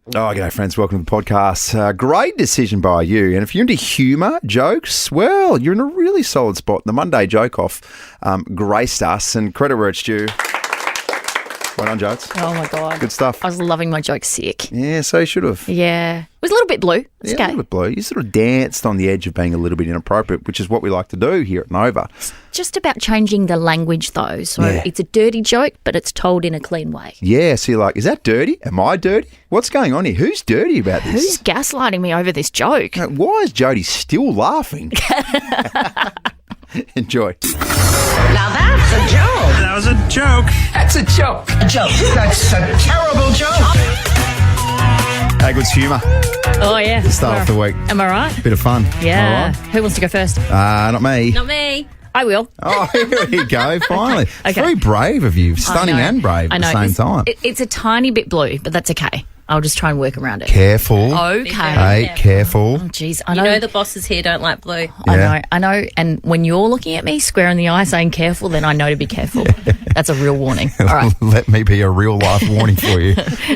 Oh, g'day, friends. Welcome to the podcast. Great decision by you. And if you're into humour, jokes, well, you're in a really solid spot. The Monday Joke Off graced us, and credit where it's due. Well done, Jodes. Oh, my God. Good stuff. I was loving my joke sick. Yeah, so you should have. Yeah. It was a little bit blue. It's okay. A little bit blue. You sort of danced on the edge of being a little bit inappropriate, which is what we like to do here at Nova. It's just about changing the language, though. So It's a dirty joke, but it's told in a clean way. Yeah, so you're like, is that dirty? Am I dirty? What's going on here? Who's dirty about this? Who's gaslighting me over this joke? Now, why is Jodie still laughing? Enjoy. Now that's a joke. That was a joke. That's a joke. A joke. That's a terrible joke. Hey, good humour. Oh, yeah. Start off the week. Am I right? Bit of fun. Yeah. All right. Who wants to go first? Not me. Not me. I will. Oh, here we go. Finally. Okay. Very brave of you. Stunning and brave at the same time. It's a tiny bit blue, but that's okay. I'll just try and work around it. Careful. Okay. Hey, careful. Oh, jeez. I know. You know the bosses here don't like blue. I know. And when you're looking at me square in the eye saying careful, then I know to be careful. That's a real warning. All right. Let me be a real life warning for you.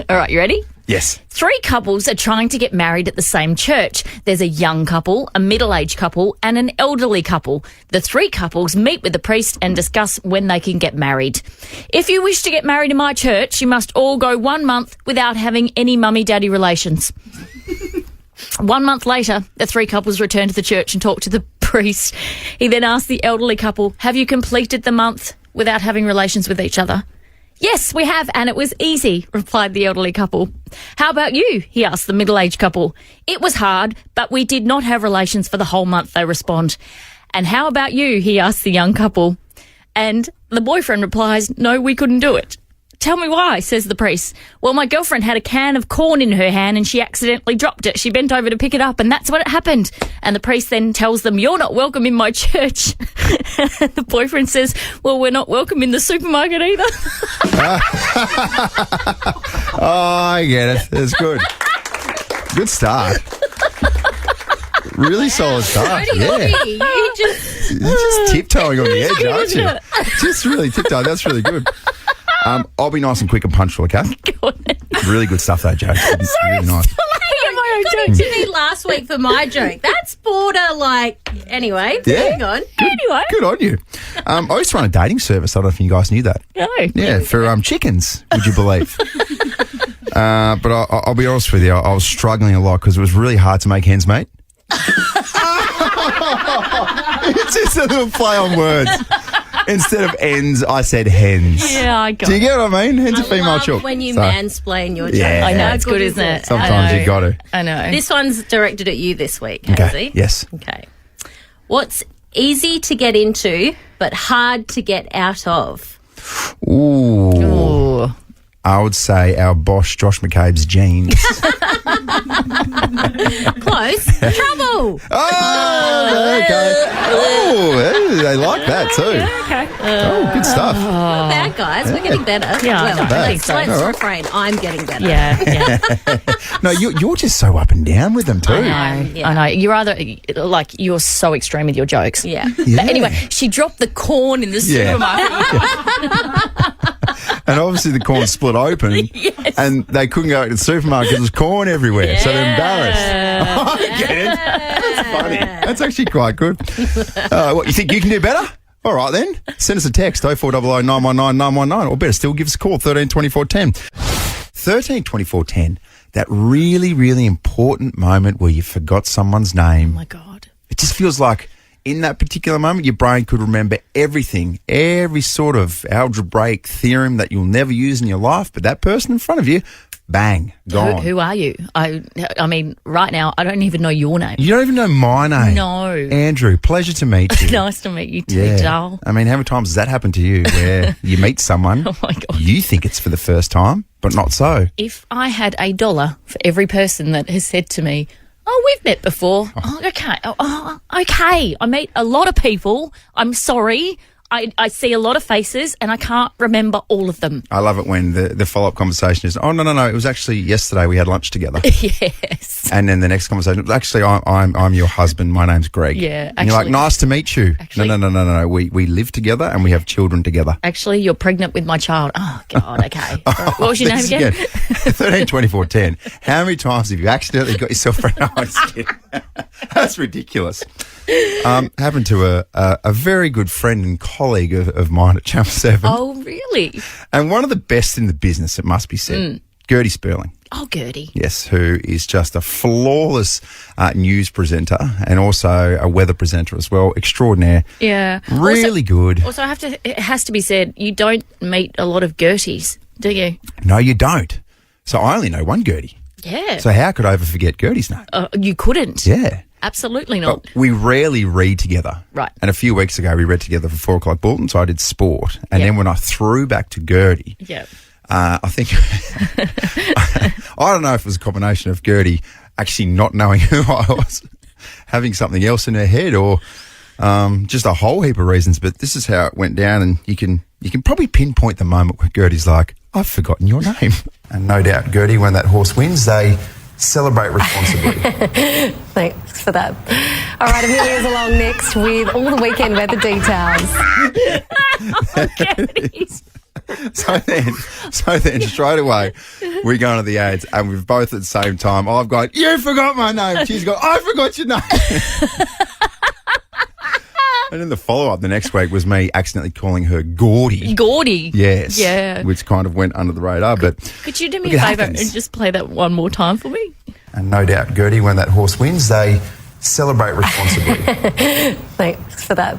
All right, you ready? Yes. 3 couples are trying to get married at the same church. There's a young couple, a middle-aged couple, and an elderly couple. The 3 couples meet with the priest and discuss when they can get married. If you wish to get married in my church, you must all go 1 month without having any mummy-daddy relations. 1 month later, the 3 couples return to the church and talk to the priest. He then asks the elderly couple, have you completed the month without having relations with each other? Yes, we have, and it was easy, replied the elderly couple. How about you? He asked the middle-aged couple. It was hard, but we did not have relations for the whole month, they respond. And how about you? He asked the young couple. And the boyfriend replies, no, we couldn't do it. Tell me why, says the priest. Well, my girlfriend had a can of corn in her hand and she accidentally dropped it. She bent over to pick it up and that's what happened. And the priest then tells them, you're not welcome in my church. The boyfriend says, well, we're not welcome in the supermarket either. Oh, I get it. It's good. Good start. Really solid start. Jodie, you just... You're just tiptoeing on the edge, aren't you? Just really tiptoeing. That's really good. I'll be nice and quick and punctual, okay? Really good stuff, though, Joe. It's really nice. You got into me last week for my joke. That's border like... Anyway, moving on. Good on you. I used to run a dating service. I don't know if you guys knew that. No. Yeah, for chickens, would you believe? But I'll be honest with you, I was struggling a lot because it was really hard to make ends meet. It's just a little play on words. Instead of ends, I said hens. Yeah, I got it. Do you get what I mean? Hens are female chook. when you mansplain your joke. Yeah. I know, it's good, isn't it? Sometimes you got to. I know. This one's directed at you this week, Okay. Hayesy. Yes. Okay. What's easy to get into but hard to get out of? Ooh. I would say our boss, Josh McCabe's jeans. Close. Trouble. Oh, okay. Oh, they like that too. Yeah, okay. Oh, good stuff. Not bad, guys. We're getting better. Yeah, well, I think so. let's All right. refrain. I'm getting better. Yeah. No, you're just so up and down with them too. I know. Yeah. I know. You're either, like, you're so extreme with your jokes. Yeah. Yeah. But anyway, she dropped the corn in the supermarket. And obviously the corn split open and they couldn't go to the supermarket because there's corn everywhere. So they're embarrassed. I get it. That's funny. That's actually quite good. What, you think you can do better? All right then. Send us a text 0400 919 919 or better still give us a call 13 24 10. 13 24 10. That really, really important moment where you forgot someone's name. Oh, my God. It just feels like in that particular moment, your brain could remember everything, every sort of algebraic theorem that you'll never use in your life. But that person in front of you, bang, gone. Who are you? I mean, right now, I don't even know your name. You don't even know my name. No. Andrew, pleasure to meet you. Nice to meet you too, doll. I mean, how many times has that happened to you where you meet someone, Oh, my God. you think it's for the first time, but not so? If I had $1 for every person that has said to me, oh, we've met before. Oh, okay. Okay. I meet a lot of people. I'm sorry. I see a lot of faces and I can't remember all of them. I love it when the follow-up conversation is, oh, no, it was actually yesterday we had lunch together. Yes. And then the next conversation, actually, I'm your husband. My name's Greg. Yeah, And you're like, actually- nice to meet you. Actually- No. We live together and we have children together. Actually, you're pregnant with my child. Oh, God, okay. What was your name This again? 13, 24, 10. How many times have you accidentally got yourself pregnant? No, I'm just kidding. That's ridiculous. Happened to a very good friend and colleague of mine at Channel 7. Oh, really? And one of the best in the business, it must be said, Jodie Sperling. Oh, Gertie. Yes, who is just a flawless news presenter and also a weather presenter as well. Extraordinaire. Yeah. Really good. Also, it has to be said, you don't meet a lot of Gerties, do you? No, you don't. So I only know one Gertie. Yeah. So how could I ever forget Gertie's name? You couldn't. Yeah. Absolutely not. But we rarely read together. Right. And a few weeks ago, we read together for 4 o'clock bulletin, so I did sport. And Yeah. then when I threw back to Gertie, Yeah. I think, I don't know if it was a combination of Gertie actually not knowing who I was, having something else in her head, or just a whole heap of reasons. But this is how it went down, and you can probably pinpoint the moment where Gertie's like, I've forgotten your name. And no doubt, Gertie, when that horse wins, they celebrate responsibly. Thanks for that. All right, Amelia's along next with all the weekend weather details. Gerties. So then straight away, we go into the ads, and we've both at the same time. I've got, you forgot my name. She's got, I forgot your name. And then the follow-up the next week was me accidentally calling her Gordy. Gordy. Yes. Yeah. Which kind of went under the radar. But Could you do me look, a it favour happens. and just play that one more time for me? And no doubt, Gertie, when that horse wins, they celebrate responsibly. Thanks for that.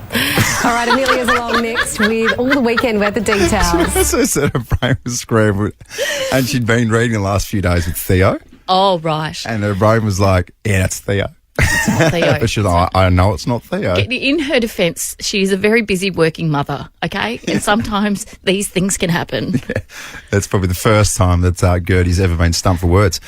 All right, Amelia's along next with all the weekend weather details. So said her brain was scrambled. And she'd been reading the last few days with Theo. Oh, right. And her brain was like, yeah, that's Theo. Theo. But she's like, I know it's not Theo. In her defence, she's a very busy working mother, okay? And sometimes these things can happen. That's probably the first time that Gertie's ever been stumped for words.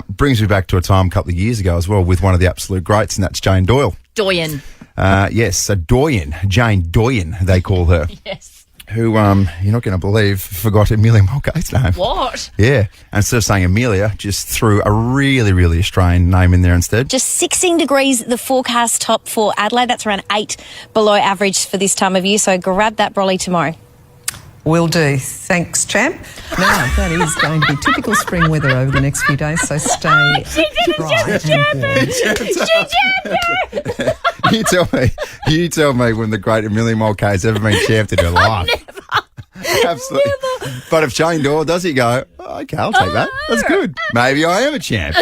Brings me back to a time a couple of years ago as well with one of the absolute greats, and that's Jane Doyle. Doyen. Yes, so Doyen, Jane Doyen, they call her. Yes. Who, you're not going to believe, forgot Amelia Mulcahy's name. What? Yeah. And instead of saying Amelia, just threw a really, really Australian name in there instead. Just 16 degrees, the forecast top for Adelaide. That's around 8 below average for this time of year. So grab that brolly tomorrow. Will do. Thanks, champ. Now, that is going to be typical spring weather over the next few days, so stay dry and warm. You tell me when the great Amelia Mulcahy's ever been champed in her life. Absolutely. Never. But if Jane Doyle does it, go, oh, okay, I'll take that. That's good. Maybe I am a champ.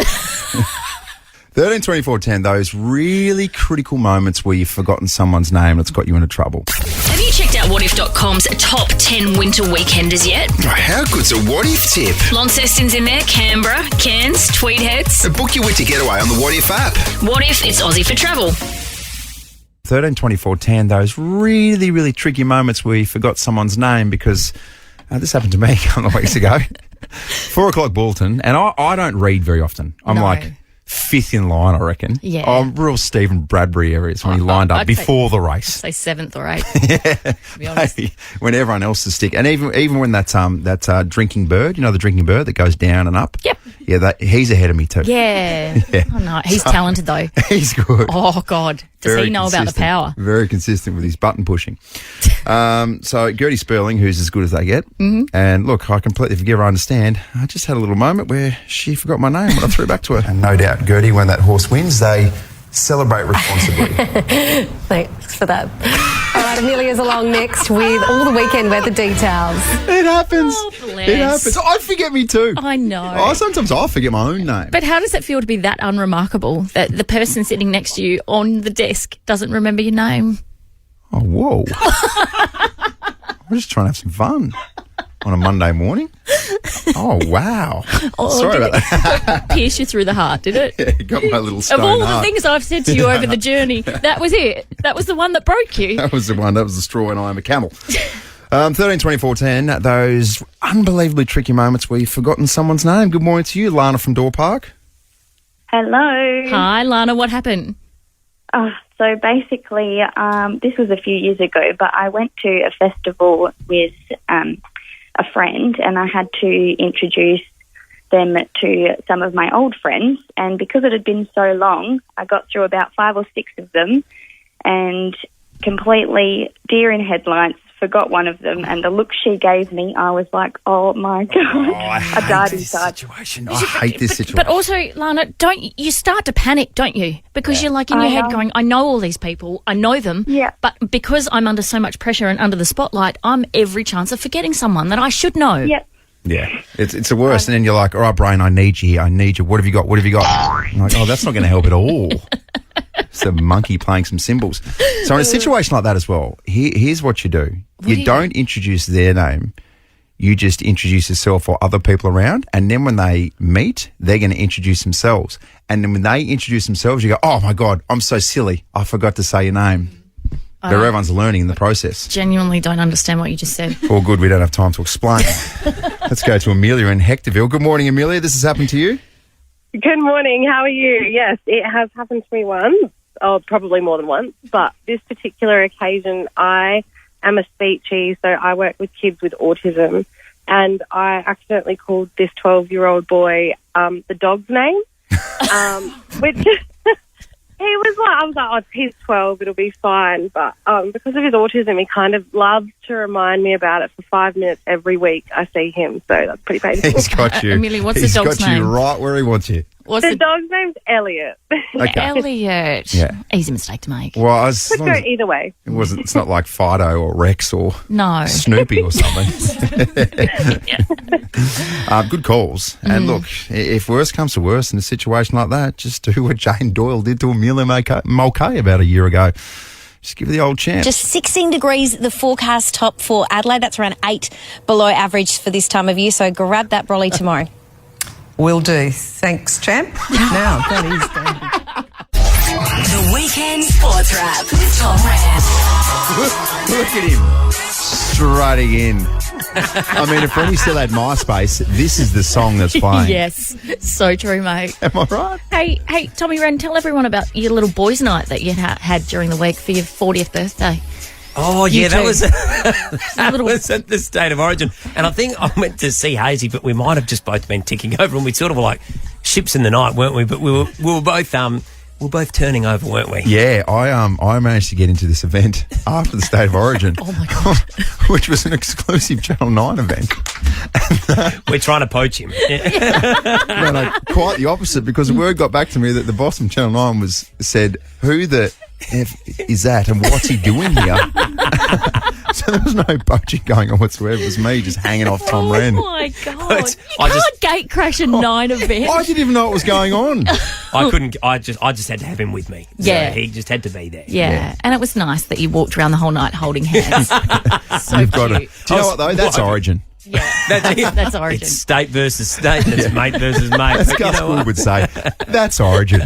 13, 24, 10, those really critical moments where you've forgotten someone's name and it's got you into trouble. Have you checked out whatif.com's top 10 winter weekenders yet? How good's a what if tip? Launceston's in there, Canberra, Cairns, Tweed Heads. Book your winter getaway on the What If app. What if it's Aussie for travel? 13, 24, 10, those really, really tricky moments where you forgot someone's name because this happened to me a couple of weeks ago. 4 o'clock bulletin, and I don't read very often. I'm like fifth in line, I reckon. Yeah. I'm real Stephen Bradbury areas when he lined up I'd before the race. Say 7th or 8th. Yeah, to be honest. maybe when everyone else is stick, and even when that drinking bird, you know, the drinking bird that goes down and up. Yep. Yeah, he's ahead of me too. Yeah. Yeah. Oh, no. He's talented, though. He's good. Oh, God. Does Very he know about the consistent. power? Very consistent with his button pushing. So Jodie Sperling, who's as good as they get. Mm-hmm. And look, I completely forgive her, I understand. I just had a little moment where she forgot my name when I threw it back to her. And no doubt, Gertie, when that horse wins, they celebrate responsibly. Thanks for that. All right, Amelia's along next with all the weekend weather details. It happens. Oh, bless. It happens. I forget me too. I know. Sometimes I forget my own name. But how does it feel to be that unremarkable that the person sitting next to you on the desk doesn't remember your name? Oh, whoa. I'm just trying to have some fun on a Monday morning. Oh, wow. Sorry about that. Pierce you through the heart, did it? Yeah, got my little stone Of all the heart. things I've said to you over the journey, that was it. That was the one that broke you. That was the one. That was the straw and I am a camel. 13, 24, 10, those unbelievably tricky moments where you've forgotten someone's name. Good morning to you, Lana from Door Park. Hello. Hi, Lana. What happened? So basically, this was a few years ago, but I went to a festival with a friend, and I had to introduce them to some of my old friends. And because it had been so long, I got through about 5 or 6 of them and completely deer in headlights, forgot one of them, and the look she gave me, I was like, oh my God. I died inside. Situation. I hate this situation. But also, Lana, you start to panic, don't you? Because you're like in your head going, I know all these people, I know them, but because I'm under so much pressure and under the spotlight, I'm every chance of forgetting someone that I should know. Yep. Yeah, it's the worst. And then you're like, all right, brain, I need you here. I need you. What have you got? What have you got? I'm like, oh, that's not going to help at all. It's a monkey playing some cymbals. So in a situation like that as well, here's what you do. You don't introduce their name. You just introduce yourself or other people around. And then when they meet, they're going to introduce themselves. And then when they introduce themselves, you go, oh, my God, I'm so silly. I forgot to say your name. But everyone's learning in the process. Genuinely don't understand what you just said. All good. We don't have time to explain. Let's go to Amelia in Hectorville. Good morning, Amelia. This has happened to you? Good morning. How are you? Yes, it has happened to me once, or probably more than once. But this particular occasion, I am a speechy, so I work with kids with autism. And I accidentally called this 12-year-old boy the dog's name, which... He was like, I was like, oh, he's 12, it'll be fine. But because of his autism, he kind of loves to remind me about it for 5 minutes every week I see him. So that's pretty painful. He's got you. Amelia, what's the dog's name? He's got you right where he wants you. The dog's name's Elliot. Okay. Elliot. Yeah. Easy mistake to make. Well, Could go either way. It's not like Fido or Rex or Snoopy or something. Good calls. And look, if worse comes to worse in a situation like that, just do what Jane Doyle did to Amelia Mulcahy about a year ago. Just give her the old chance. Just 16 degrees, the forecast top for Adelaide. That's around 8 below average for this time of year. So grab that brolly tomorrow. Will do. Thanks, champ. Now, that is going to be... The Weekend Sports Wrap with Tom Rehn. Look at him. Strutting in. I mean, if Rennie still had MySpace, this is the song that's playing. Yes, so true, mate. Am I right? Hey, Tommy Wren, tell everyone about your little boys' night that you had during the week for your 40th birthday. Oh, yeah, that was at the State of Origin. And I think I went to see Hayesy, but we might have just both been ticking over, and we sort of were like ships in the night, weren't we? But we were both turning over, weren't we? Yeah, I managed to get into this event after the State of Origin. Oh, my God. Which was an exclusive Channel 9 event. We're trying to poach him. No, quite the opposite, because the word got back to me that the boss from Channel 9 said, who the F is that and what's he doing here? So there was no poaching going on whatsoever. It was me just hanging off Tom Wren. Oh, my God. You can't gate crash a 9 event. I didn't even know what was going on. I couldn't. I just had to have him with me. Yeah. So he just had to be there. Yeah. And it was nice that you walked around the whole night holding hands. So You've cute. got to. Do you know what, though? That's Origin. Yeah, that's Origin. It's state versus state. It's mate versus mate. As Gus Gould would say, that's Origin.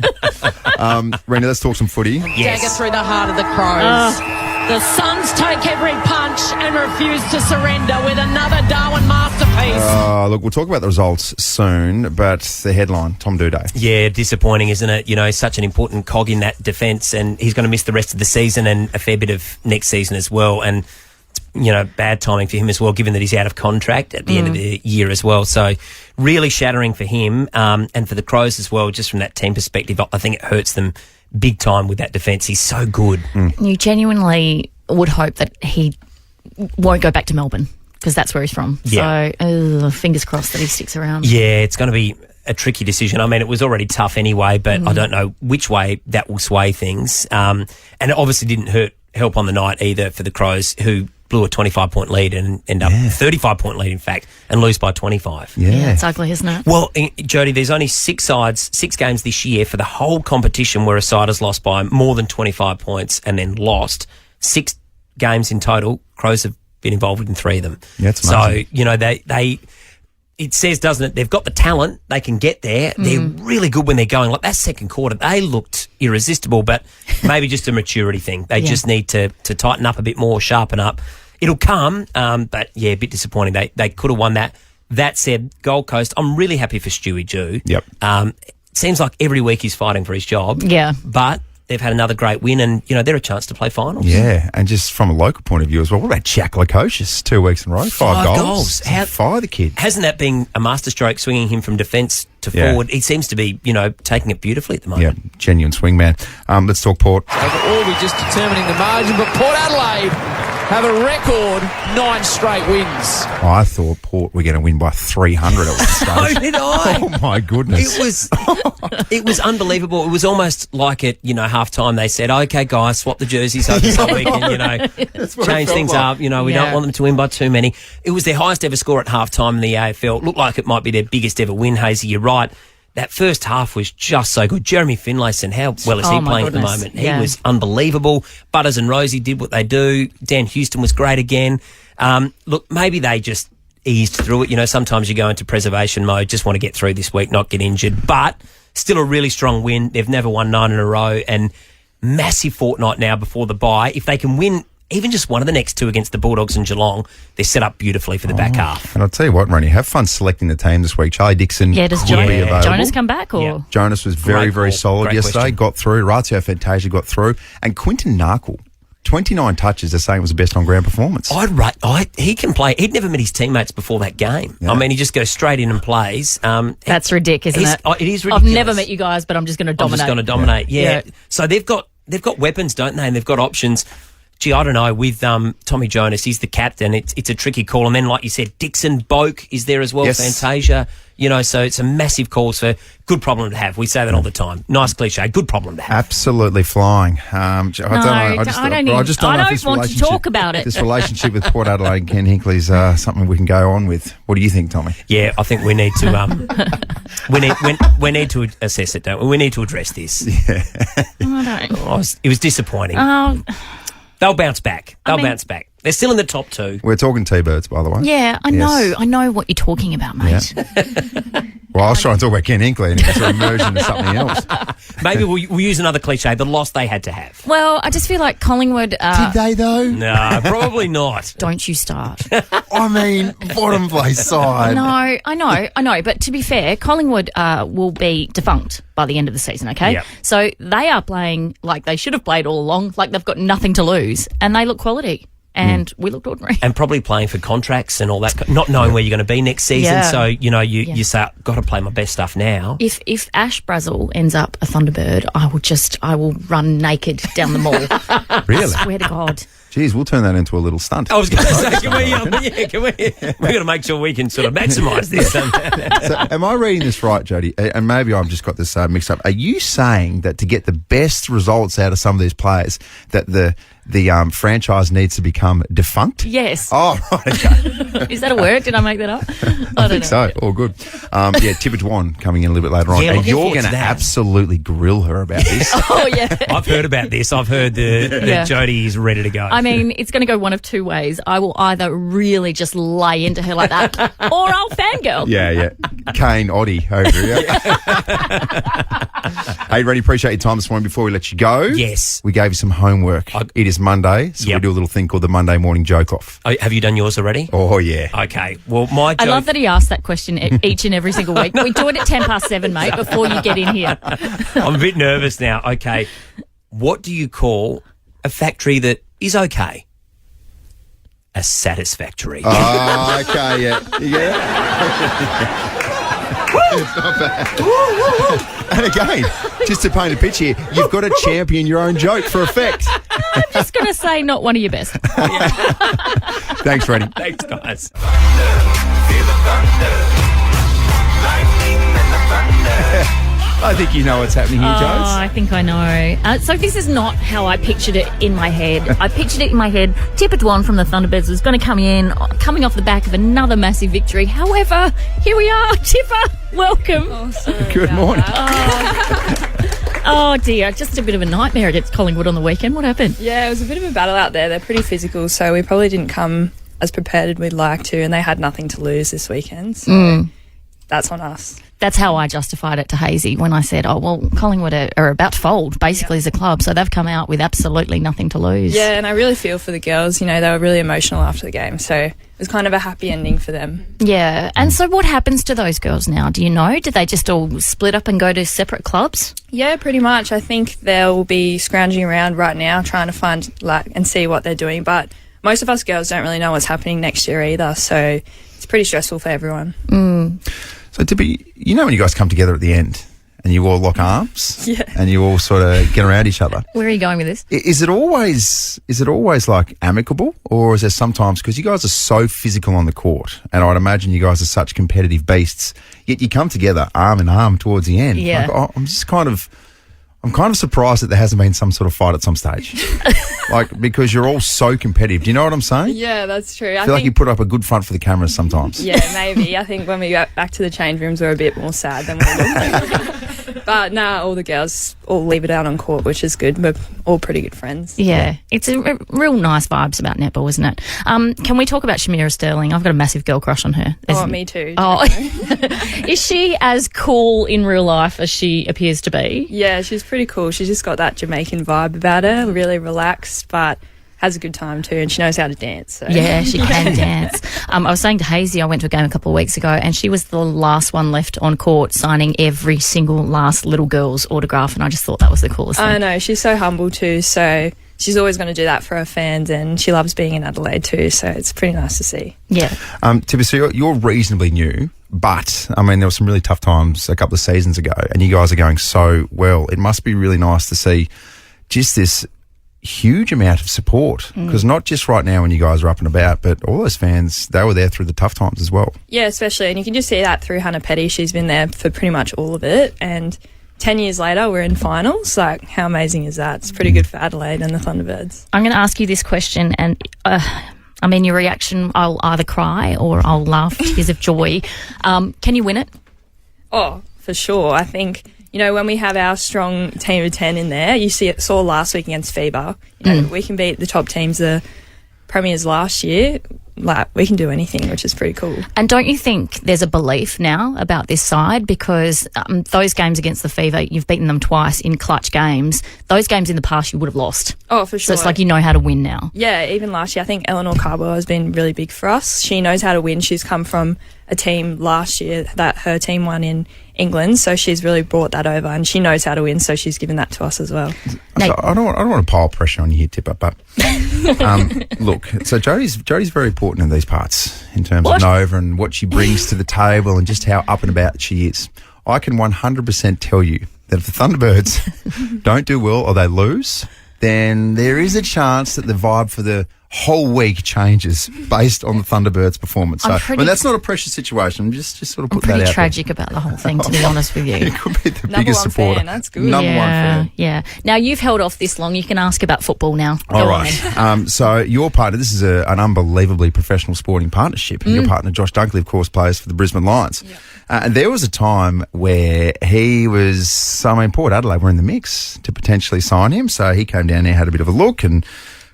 Rennie, let's talk some footy. Yes. Dagger through the heart of the Crows. The Suns take every punch and refuse to surrender with another Darwin masterpiece. Look, we'll talk about the results soon, but the headline, Tom Doedee. Yeah, disappointing, isn't it? You know, such an important cog in that defence, and he's going to miss the rest of the season and a fair bit of next season as well. And you know, bad timing for him as well, given that he's out of contract at the end of the year as well. So really shattering for him and for the Crows as well, just from that team perspective. I think it hurts them big time with that defence. He's so good. You genuinely would hope that he won't go back to Melbourne, because that's where he's from. Yeah. So fingers crossed that he sticks around. Yeah, it's going to be a tricky decision. I mean, it was already tough anyway, but I don't know which way that will sway things. And it obviously didn't help on the night either for the Crows, who blew a 25-point lead and end up 35-point lead, in fact, and lose by 25. Yeah, it's ugly, isn't it? Well, Jodie, there's only 6 games this year for the whole competition where a side has lost by more than 25 points and then lost. 6 games in total. Crows have been involved in 3 of them. Yeah, it's amazing. So, you know, it says, doesn't it, they've got the talent, they can get there. They're really good when they're going. Like that second quarter, they looked irresistible, but maybe just a maturity thing. They just need to tighten up a bit more, sharpen up. It'll come, but yeah, a bit disappointing. They could have won that. That said, Gold Coast, I'm really happy for Stewie Jew. Yep. It seems like every week he's fighting for his job. Yeah. But they've had another great win, and they're a chance to play finals. Yeah, and just from a local point of view as well, what about Jack Lukosius 2 weeks in a row? 5 goals. Fire the kid. Hasn't that been a masterstroke, swinging him from defence to forward? He seems to be, taking it beautifully at the moment. Yeah, genuine swingman. Let's talk Port. Overall, we're just determining the margin, but Port Adelaide have a record 9 straight wins. I thought Port were going to win by 300 at one stage. So did I. Oh, my goodness. It was unbelievable. It was almost like at, half time they said, okay, guys, swap the jerseys over so we can, change things up. We don't want them to win by too many. It was their highest ever score at half time in the AFL. It looked like it might be their biggest ever win, Hayesy. You're right. That first half was just so good. Jeremy Finlayson, how well is he playing at the moment? He was unbelievable. Butters and Rosie did what they do. Dan Houston was great again. Look, maybe they just eased through it. Sometimes you go into preservation mode, just want to get through this week, not get injured. But still a really strong win. They've never won 9 in a row, and massive fortnight now before the bye. If they can win even just one of the next 2 against the Bulldogs and Geelong, they're set up beautifully for the back half. And I'll tell you what, Ronnie, have fun selecting the team this week. Charlie Dixon does Jonas come back? Or Jonas was very solid yesterday. Question. Got through. Ratio Fantasia got through. And Quinton Narkle, 29 touches, they're saying it was the best on-ground performance. He can play. He'd never met his teammates before that game. Yeah. I mean, he just goes straight in and plays. That's ridiculous, isn't it? It is ridiculous. I've never met you guys, but I'm just going to dominate. I'm just going to dominate, yeah. So they've got weapons, don't they? And they've got options. Gee, I don't know, with Tommy Jonas, he's the captain. It's a tricky call. And then, like you said, Dixon, Boak is there as well, yes. Fantasia. So it's a massive call for good problem to have. We say that all the time. Nice cliche, good problem to have. Absolutely flying. I don't know. I just don't know if this want to talk about it. This relationship with Port Adelaide and Ken Hinkley's something we can go on with. What do you think, Tommy? Yeah, I think we need to we need to assess it, don't we? We need to address this. Yeah. It was disappointing. They'll bounce back. They'll bounce back. They're still in the top 2. We're talking T-Birds, by the way. Yeah, I know. I know what you're talking about, mate. Yeah. Well, I was trying to talk about Ken Hinkley and it's immersion into something else. Maybe we'll use another cliche, the loss they had to have. Well, I just feel like Collingwood... Did they, though? No, probably not. Don't you start. I mean, bottom place side. No, I know. But to be fair, Collingwood will be defunct by the end of the season, okay? Yep. So they are playing like they should have played all along, like they've got nothing to lose, and they look quality. And we looked ordinary. And probably playing for contracts and all that, not knowing where you're going to be next season. Yeah. So, you say, I've got to play my best stuff now. If Ash Brazel ends up a Thunderbird, I will run naked down the mall. Really? I swear to God. Geez, we'll turn that into a little stunt. I was going to say, we're going to make sure we can sort of maximise this. So, am I reading this right, Jodie? And maybe I've just got this mixed up. Are you saying that to get the best results out of some of these players, that the franchise needs to become defunct? Yes. Oh, right, okay. Is that a word? Did I make that up? I think so. All good. Tippah Dwan coming in a little bit later on. Yeah, and you're going to absolutely grill her about this. Oh, yeah. I've heard about this. I've heard that Jodie is ready to go. I mean, it's going to go one of two ways. I will either really just lay into her like that, or I'll fangirl. Yeah. Kane Oddie over here. Hey, Rennie, appreciate your time this morning. Before we let you go, yes, we gave you some homework. It is Monday, so we do a little thing called the Monday morning joke off. Oh, have you done yours already? Oh, yeah. Okay. Well, my joke... I love that he asked that question each and every single week. We do it at 7:10, mate, before you get in here. I'm a bit nervous now. Okay. What do you call a factory that is okay? A satisfactory. Oh, okay, yeah. You get it? It's not bad. And again, just to paint a picture here, you've got to champion your own joke for effect. I'm just going to say not one of your best. Thanks, Rennie. Thanks, guys. I think you know what's happening here, Jones. Oh, I think I know. So this is not how I pictured it in my head. I pictured it in my head. Tippah Dwan from the Thunderbirds was going to come in, coming off the back of another massive victory. However, here we are. Tippah, welcome. Oh, good morning. Oh, dear. Just a bit of a nightmare against Collingwood on the weekend. What happened? Yeah, it was a bit of a battle out there. They're pretty physical, so we probably didn't come as prepared as we'd like to, and they had nothing to lose this weekend. So that's on us. That's how I justified it to Hayesy when I said, oh, well, Collingwood are about to fold, basically, as a club. So they've come out with absolutely nothing to lose. Yeah, and I really feel for the girls. You know, they were really emotional after the game. So was kind of a happy ending for them. Yeah. And so what happens to those girls now? Do you know? Did they just all split up and go to separate clubs? Yeah, pretty much. I think they'll be scrounging around right now trying to find and see what they're doing. But most of us girls don't really know what's happening next year either. So it's pretty stressful for everyone. So Tippah, you know when you guys come together at the end and you all lock arms and you all sort of get around each other. Where are you going with this? Is it always like amicable, or is there sometimes, because you guys are so physical on the court, and I'd imagine you guys are such competitive beasts, yet you come together arm in arm towards the end. Yeah. Like, I'm kind of surprised that there hasn't been some sort of fight at some stage. Like, because you're all so competitive. Do you know what I'm saying? Yeah, that's true. I feel like you put up a good front for the cameras sometimes. Yeah, maybe. I think when we go back to the change rooms, we're a bit more sad than we were. But all the girls all leave it out on court, which is good. We're all pretty good friends. Yeah. It's a real nice vibes about netball, isn't it? Can we talk about Shamira Sterling? I've got a massive girl crush on her. Me too. Oh, is she as cool in real life as she appears to be? Yeah, she's pretty cool. She's just got that Jamaican vibe about her, really relaxed, but has a good time too, and she knows how to dance. So. Yeah, she can dance. I was saying to Hayesy, I went to a game a couple of weeks ago, and she was the last one left on court signing every single last little girl's autograph, and I just thought that was the coolest thing. I know, she's so humble too, so she's always going to do that for her fans, and she loves being in Adelaide too, so it's pretty nice to see. Yeah. Tippah, so you're reasonably new, but, I mean, there were some really tough times a couple of seasons ago, and you guys are going so well. It must be really nice to see just this huge amount of support, because not just right now when you guys are up and about, but all those fans, they were there through the tough times as well. Yeah, especially, and you can just see that through Hannah Petty. She's been there for pretty much all of it, and 10 years later we're in finals. Like, how amazing is that? It's pretty good for Adelaide and the Thunderbirds. I'm going to ask you this question, and I mean, your reaction, I'll either cry or I'll laugh tears of joy. Can you win it? Oh, for sure. I think, you know, when we have our strong team of 10 in there, you saw last week against FIBA, you know, we can beat the top teams, the premiers last year. Like, we can do anything, which is pretty cool. And don't you think there's a belief now about this side? Because those games against the Fever, you've beaten them twice in clutch games. Those games in the past you would have lost. Oh, for sure. So it's like you know how to win now. Yeah, even last year, I think Eleanor Carbwell has been really big for us. She knows how to win. She's come from a team last year that her team won in England, so she's really brought that over, and she knows how to win, so she's given that to us as well. So I don't want to pile pressure on you here, Tippah, but look, so Jodie's very important in these parts in terms of Nova and what she brings to the table and just how up and about she is. I can 100% tell you that if the Thunderbirds don't do well or they lose, then there is a chance that the vibe for the whole week changes based on the Thunderbirds' performance. So, that's not a pressure situation. Just sort of put that out. I'm pretty tragic about the whole thing, to be honest with you. You could be the biggest supporter. Fan, that's good. Number one fan. Yeah. Now, you've held off this long. You can ask about football now. All right. So your partner, this is an unbelievably professional sporting partnership. And your partner, Josh Dunkley, of course, plays for the Brisbane Lions. Yep. And there was a time where he was, Port Adelaide were in the mix to potentially sign him. So he came down there, had a bit of a look and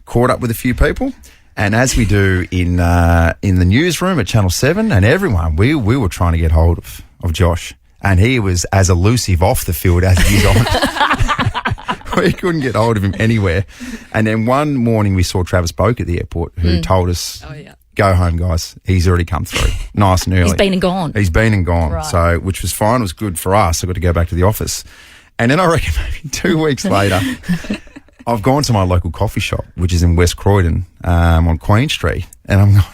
caught up with a few people. And as we do in the newsroom at Channel 7 and everyone, we were trying to get hold of Josh. And he was as elusive off the field as he is on. We couldn't get hold of him anywhere. And then one morning we saw Travis Boak at the airport, who told us, go home, guys. He's already come through. Nice and early. He's been and gone. He's been and gone. Right. So, which was fine. It was good for us. I got to go back to the office. And then I reckon maybe 2 weeks later, I've gone to my local coffee shop, which is in West Croydon, on Queen Street, and I'm going,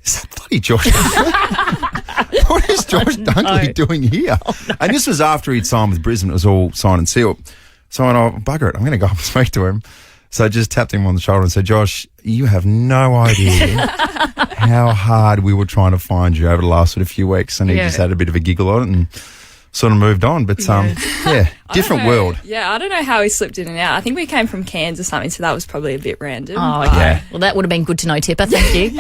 is that bloody Josh Dunkley? What is Josh Dunkley doing here? Oh, no. And this was after he'd signed with Brisbane. It was all signed and sealed. So I went, bugger it, I'm going to go up and speak to him. So I just tapped him on the shoulder and said, Josh, you have no idea how hard we were trying to find you over the last sort of few weeks. And he just had a bit of a giggle on it and sort of moved on. But, different world. Yeah, I don't know how he slipped in and out. I think we came from Cairns or something, so that was probably a bit random. Oh, okay. Yeah. Well, that would have been good to know, Tippah. Thank you.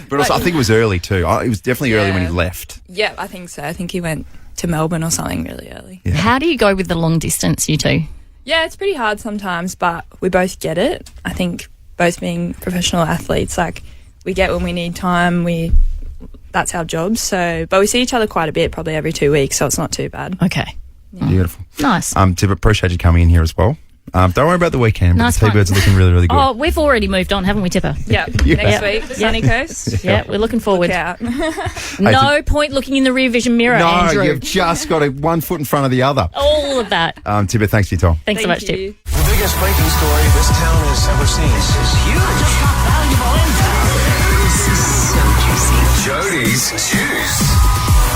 But also, I think it was early too. It was definitely early when he left. Yeah, I think so. I think he went to Melbourne or something really early. Yeah. How do you go with the long distance, you two? Yeah, it's pretty hard sometimes, but we both get it. I think both being professional athletes, like, we get when we need time, that's our job. So, but we see each other quite a bit, probably every 2 weeks, so it's not too bad. Okay. Yeah. Beautiful. Nice. Tippah, appreciate you coming in here as well. Don't worry about the weekend, but Nice the T-Birds are looking really, really good. Oh, we've already moved on, haven't we, Tippah? Yeah, Yeah. next week, the sunny coast. Yeah, we're looking forward. Look out. No point looking in the rear vision mirror, no, Andrew. you've just got one foot in front of the other. All of that. Tippah, thanks for your time. Thanks so much, Tip. The biggest breaking story this town has ever seen. This is huge. This is so juicy. Jodies Juice.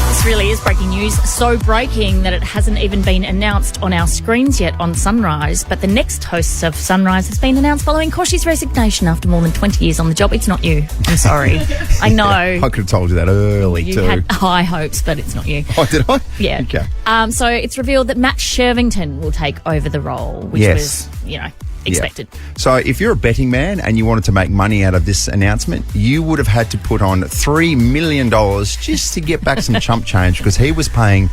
This really is breaking news. So breaking that it hasn't even been announced on our screens yet on Sunrise. But the next host of Sunrise has been announced following Koshi's resignation after more than 20 years on the job. It's not you. I'm sorry. I know. I could have told you that early You too. had high hopes, but it's not you. Oh, did I? Yeah. Okay. So it's revealed that Matt Shervington will take over the role, which Yes. was, expected. Yeah. So if you're a betting man and you wanted to make money out of this announcement, you would have had to put on $3 million just to get back some chump change, because he was paying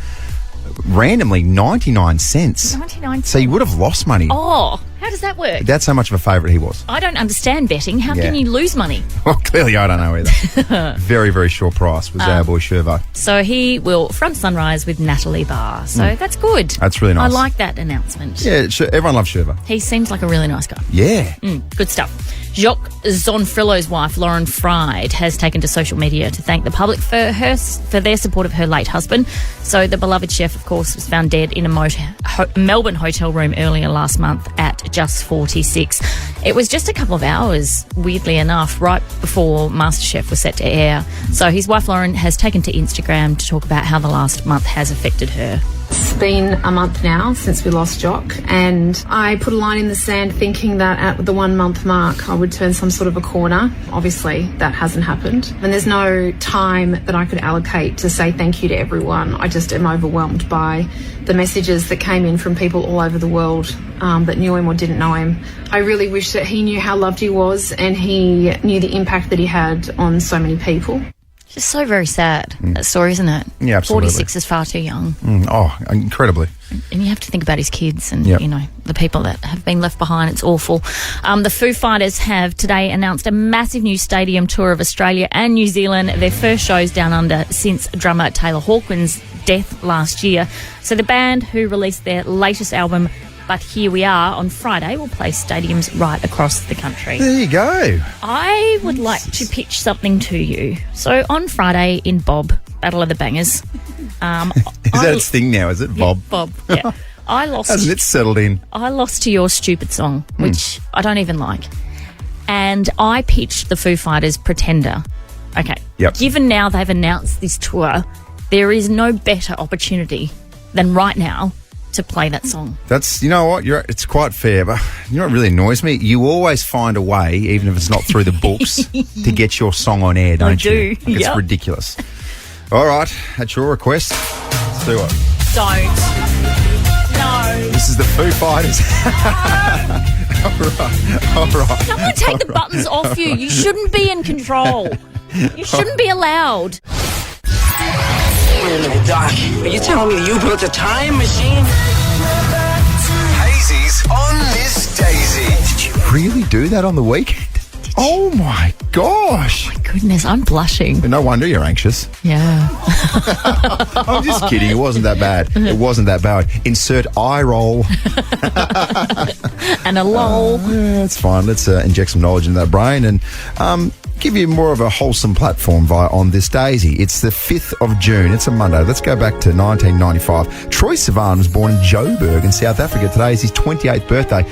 randomly 99 cents. 99 cents. So you would have lost money. Oh, how does that work? That's how much of a favourite he was. I don't understand betting. How can Yeah. you lose money? Well, clearly I don't know either. Very, very short price was our boy Shervo. So he will front Sunrise with Natalie Barr. So that's good. That's really nice. I like that announcement. Yeah, everyone loves Shervo. He seems like a really nice guy. Yeah. Good stuff. Jacques Zonfrillo's wife, Lauren Fried, has taken to social media to thank the public for their support of her late husband. So the beloved chef, of course, was found dead in a Melbourne hotel room earlier last month at just 46. It was just a couple of hours, weirdly enough, right before MasterChef was set to air. So his wife, Lauren, has taken to Instagram to talk about how the last month has affected her. It's been a month now since we lost Jock, and I put a line in the sand thinking that at the 1 month mark I would turn some sort of a corner. Obviously that hasn't happened, and there's no time that I could allocate to say thank you to everyone. I just am overwhelmed by the messages that came in from people all over the world that knew him or didn't know him. I really wish that he knew how loved he was and he knew the impact that he had on so many people. Just so very sad, that story, isn't it? Yeah, absolutely. 46 is far too young. Oh, incredibly. And you have to think about his kids and, Yep. the people that have been left behind. It's awful. The Foo Fighters have today announced a massive new stadium tour of Australia and New Zealand, their first shows down under since drummer Taylor Hawkins' death last year. So the band, who released their latest album, But Here We Are, on Friday, will play stadiums right across the country. There you go. I would like to pitch something to you. So on Friday in Bob, Battle of the Bangers. Is that its thing now, is it, Bob? Bob, yeah. I lost. Hasn't it settled in? I lost to your stupid song, which I don't even like. And I pitched the Foo Fighters Pretender. Okay. Yep. Given now they've announced this tour, there is no better opportunity than right now to play that song. That's, you know what, it's quite fair, but you know what really annoys me? You always find a way, even if it's not through the books, to get your song on air, don't do, you? Like, it's yep. ridiculous. All right, that's your request. Let's do it. Don't. No. This is the Foo Fighters. All right. Someone take the buttons off you. You shouldn't be in control. You shouldn't be allowed. Wait a minute, Doc. Are you telling me you built a time machine? Hazy's on Miss Dayesy. Did you really do that on the weekend? Oh my gosh. My goodness, I'm blushing. No wonder you're anxious. Yeah. I'm just kidding. It wasn't that bad. It wasn't that bad. Insert eye roll. And a lol. Yeah, it's fine. Let's inject some knowledge into that brain and give you more of a wholesome platform via On This Daisy. It's the 5th of June. It's a Monday. Let's go back to 1995. Troy Sivan was born in Joburg in South Africa. Today is his 28th birthday.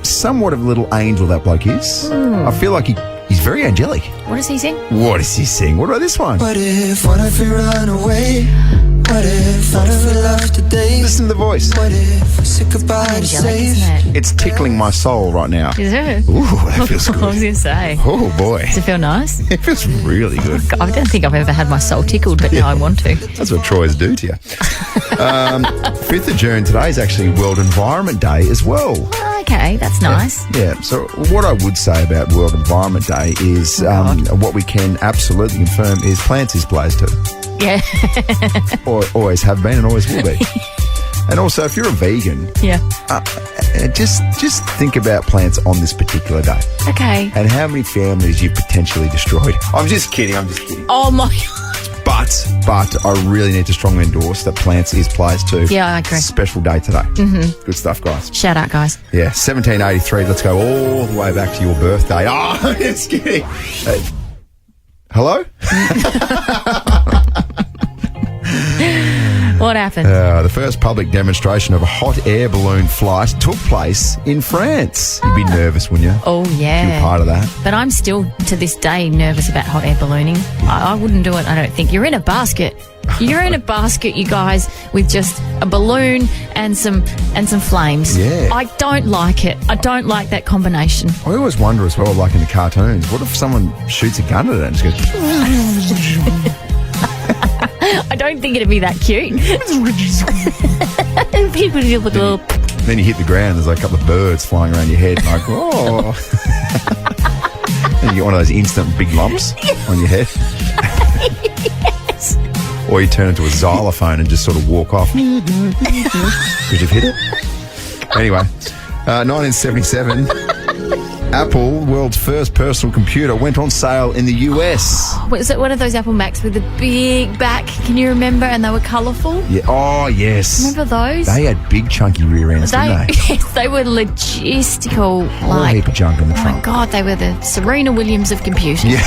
Somewhat of a little angel, that bloke is. I feel like he's very angelic. What does he sing? What does he sing? What about this one? What if we run away? What if we love today? Listen to the voice. What if we said goodbye to Angelic, safe? isn't it? It's tickling my soul right now. Is it? Ooh, that feels I was good. going to say. Oh, boy. Does it feel nice? It feels really good. I don't think I've ever had my soul tickled, but now I want to. That's what Troy's do to you. 5th of June, today is actually World Environment Day as well. Okay, that's nice. Yeah, so what I would say about World Environment Day is what we can absolutely confirm is plants is blazed to. Yeah. Or always have been and always will be. And also, if you're a vegan, Yeah. just think about plants on this particular day Okay. and how many families you've potentially destroyed. I'm just kidding. Oh my God. But I really need to strongly endorse that Plants is plays too. Yeah, I agree. Special day today. Mm-hmm. Good stuff, guys. Shout out, guys. Yeah, 1783. Let's go all the way back to your birthday. Oh, just kidding. Hello? What happened? The first public demonstration of a hot air balloon flight took place in France. You'd be nervous, wouldn't you? Oh, yeah. You're part of that. But I'm still, to this day, nervous about hot air ballooning. I wouldn't do it, I don't think. You're in a basket. You're in a basket, you guys, with just a balloon and some flames. Yeah. I don't like it. I don't like that combination. I always wonder as well, like in the cartoons, what if someone shoots a gun at it and just goes... I don't think it'd be that cute. Then you hit the ground, there's like a couple of birds flying around your head, like, oh. And you get one of those instant big lumps on your head. Yes. Or you turn into a xylophone and just sort of walk off. Because you've hit it. Anyway, 1977, Apple, world's first personal computer, went on sale in the US. Was it one of those Apple Macs with the big back? Can you remember? And they were colourful? Yeah. Oh, yes. Remember those? They had big chunky rear ends, didn't they? Yes, they were logistical. Whole heap of junk in the trunk. Oh, my God, they were the Serena Williams of computers. Yeah.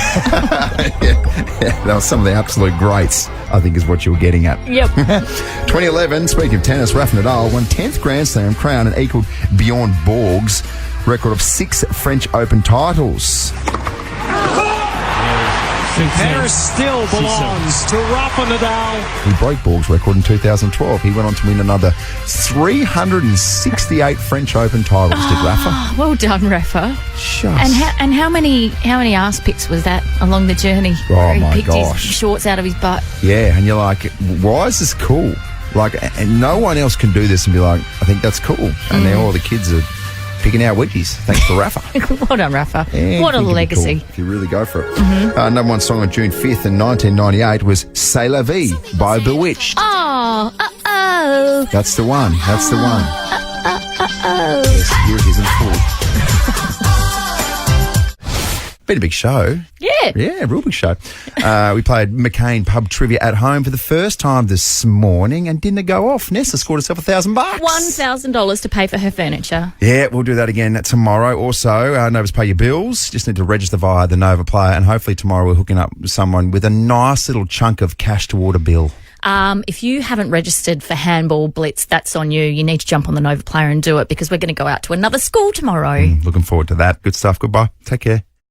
Yeah, that was some of the absolute greats, I think is what you were getting at. Yep. 2011, speaking of tennis, Rafa Nadal won 10th Grand Slam crown and equaled Bjorn Borg's record of 6 French Open titles. Paris still belongs to Rafa Nadal. He broke Borg's record in 2012. He went on to win another 368 French Open titles, did Rafa. Well done, Rafa. Shucks. And how many ass picks was that along the journey? Oh, where he my picked gosh. his shorts out of his butt. Yeah, and you're like, why is this cool? Like, and no one else can do this and be like, I think that's cool. And now all the kids are picking out wedgies. Thanks to Rafa. Well done, Rafa. Yeah, what a I think it'd be legacy. cool if you really go for it. Number one song on June 5th in 1998 was C'est la vie by Bewitched. Oh, uh-oh. That's the one. That's the one. Uh-oh. Yes, here it is in full. Been a big show. Yeah. Yeah, real big show. We played McCain Pub Trivia at home for the first time this morning, and didn't it go off? Nessa scored herself $1,000. $1,000 to pay for her furniture. Yeah, we'll do that again tomorrow. Also, Nova's Pay Your Bills. Just need to register via the Nova Player, and hopefully tomorrow we're hooking up with someone with a nice little chunk of cash toward a bill. If you haven't registered for Handball Blitz, that's on you. You need to jump on the Nova Player and do it, because we're going to go out to another school tomorrow. Looking forward to that. Good stuff. Goodbye. Take care.